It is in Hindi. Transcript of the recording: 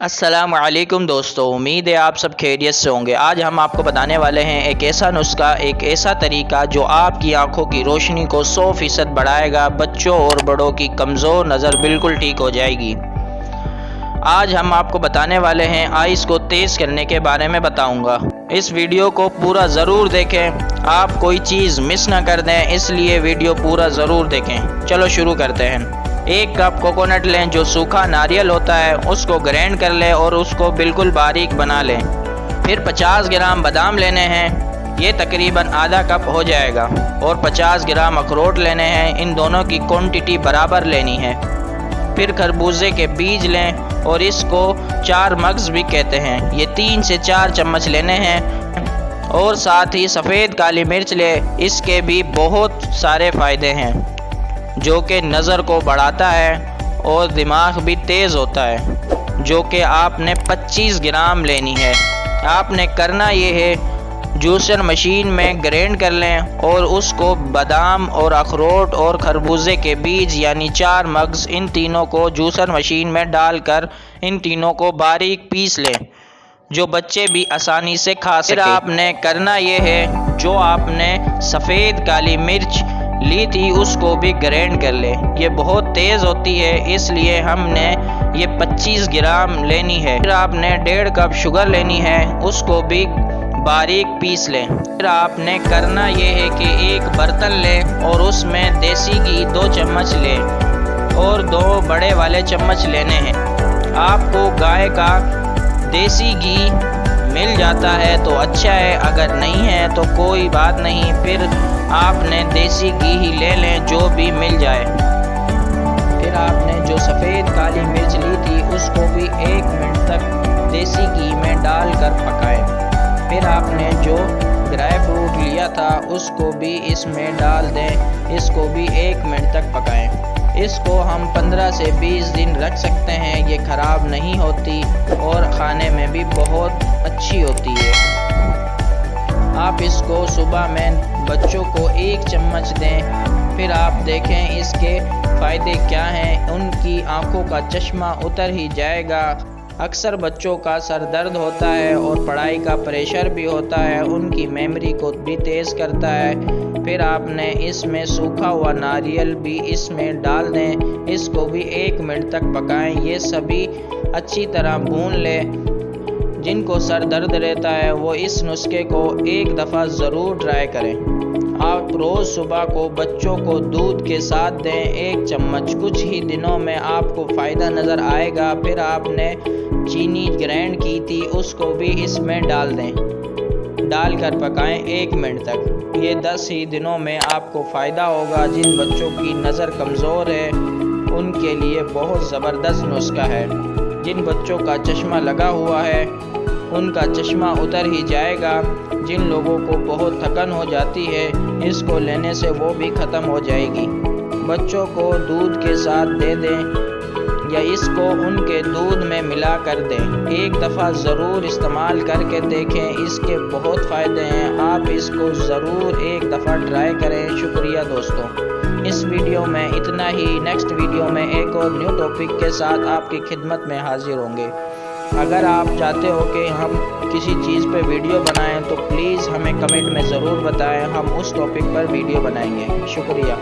अस्सलामुअलैकुम दोस्तों, उम्मीद है आप सब खैरियत से होंगे। आज हम आपको बताने वाले हैं एक ऐसा नुस्खा, एक ऐसा तरीका जो आपकी आंखों की रोशनी को 100% बढ़ाएगा। बच्चों और बड़ों की कमज़ोर नज़र बिल्कुल ठीक हो जाएगी। आज हम आपको बताने वाले हैं आइस को तेज़ करने के बारे में बताऊंगा। इस वीडियो को पूरा ज़रूर देखें, आप कोई चीज़ मिस ना कर दें, इसलिए वीडियो पूरा ज़रूर देखें। चलो शुरू करते हैं। 1 कप कोकोनट लें, जो सूखा नारियल होता है उसको ग्राइंड कर लें और उसको बिल्कुल बारीक बना लें। फिर 50 ग्राम बादाम लेने हैं, ये तकरीबन आधा कप हो जाएगा। और 50 ग्राम अखरोट लेने हैं, इन दोनों की क्वांटिटी बराबर लेनी है। फिर खरबूजे के बीज लें और इसको 4 मग्ज़ भी कहते हैं, ये 3 से 4 चम्मच लेने हैं। और साथ ही सफ़ेद काली मिर्च लें, इसके भी बहुत सारे फ़ायदे हैं, जो कि नज़र को बढ़ाता है और दिमाग भी तेज़ होता है। जो कि आपने 25 ग्राम लेनी है। आपने करना ये है, जूसर मशीन में ग्राइंड कर लें और उसको बादाम और अखरोट और खरबूजे के बीज यानी 4 मग्ज़, इन तीनों को जूसर मशीन में डालकर इन तीनों को बारीक पीस लें, जो बच्चे भी आसानी से खा सकें। फिर आपने करना ये है, जो आपने सफ़ेद काली मिर्च ली थी उसको भी ग्राइंड कर लें। ये बहुत तेज़ होती है, इसलिए हमने ये 25 ग्राम लेनी है। फिर आपने 1.5 कप शुगर लेनी है, उसको भी बारीक पीस लें। फिर आपने करना ये है कि एक बर्तन लें और उसमें देसी घी 2 चम्मच लें और 2 बड़े वाले चम्मच लेने हैं। आपको गाय का देसी घी मिल जाता है तो अच्छा है, अगर नहीं है तो कोई बात नहीं, फिर आपने देसी घी ही ले लें, जो भी मिल जाए। फिर आपने जो सफ़ेद काली मिर्च ली थी उसको भी 1 मिनट तक देसी घी में डालकर पकाएं। फिर आपने जो ड्राई फ्रूट लिया था उसको भी इसमें डाल दें, इसको भी 1 मिनट तक पकाएं। इसको हम 15 से 20 दिन रख सकते हैं, ये ख़राब नहीं होती और खाने में भी बहुत अच्छी होती है। आप इसको सुबह में बच्चों को 1 चम्मच दें, फिर आप देखें इसके फ़ायदे क्या हैं। उनकी आंखों का चश्मा उतर ही जाएगा। अक्सर बच्चों का सर दर्द होता है और पढ़ाई का प्रेशर भी होता है, उनकी मेमोरी को भी तेज़ करता है। फिर आपने इसमें सूखा हुआ नारियल भी इसमें डाल दें, इसको भी 1 मिनट तक पकाएं। ये सभी अच्छी तरह भून लें। जिनको सर दर्द रहता है वो इस नुस्खे को 1 दफ़ा ज़रूर ट्राई करें। आप रोज़ सुबह को बच्चों को दूध के साथ दें 1 चम्मच, कुछ ही दिनों में आपको फ़ायदा नज़र आएगा। फिर आपने चीनी ग्राइंड की थी उसको भी इसमें डाल दें, डालकर पकाएं 1 मिनट तक। ये 10 ही दिनों में आपको फ़ायदा होगा। जिन बच्चों की नज़र कमज़ोर है उनके लिए बहुत ज़बरदस्त नुस्खा है। जिन बच्चों का चश्मा लगा हुआ है उनका चश्मा उतर ही जाएगा। जिन लोगों को बहुत थकन हो जाती है, इसको लेने से वो भी ख़त्म हो जाएगी। बच्चों को दूध के साथ दे दें या इसको उनके दूध में मिला कर दें। 1 दफ़ा ज़रूर इस्तेमाल करके देखें, इसके बहुत फ़ायदे हैं। आप इसको ज़रूर 1 दफ़ा ट्राई करें। शुक्रिया दोस्तों, इस वीडियो में इतना ही। नेक्स्ट वीडियो में एक और न्यू टॉपिक के साथ आपकी खिदमत में हाजिर होंगे। अगर आप चाहते हो कि हम किसी चीज़ पे वीडियो बनाएं तो प्लीज़ हमें कमेंट में ज़रूर बताएं, हम उस टॉपिक पर वीडियो बनाएंगे। शुक्रिया।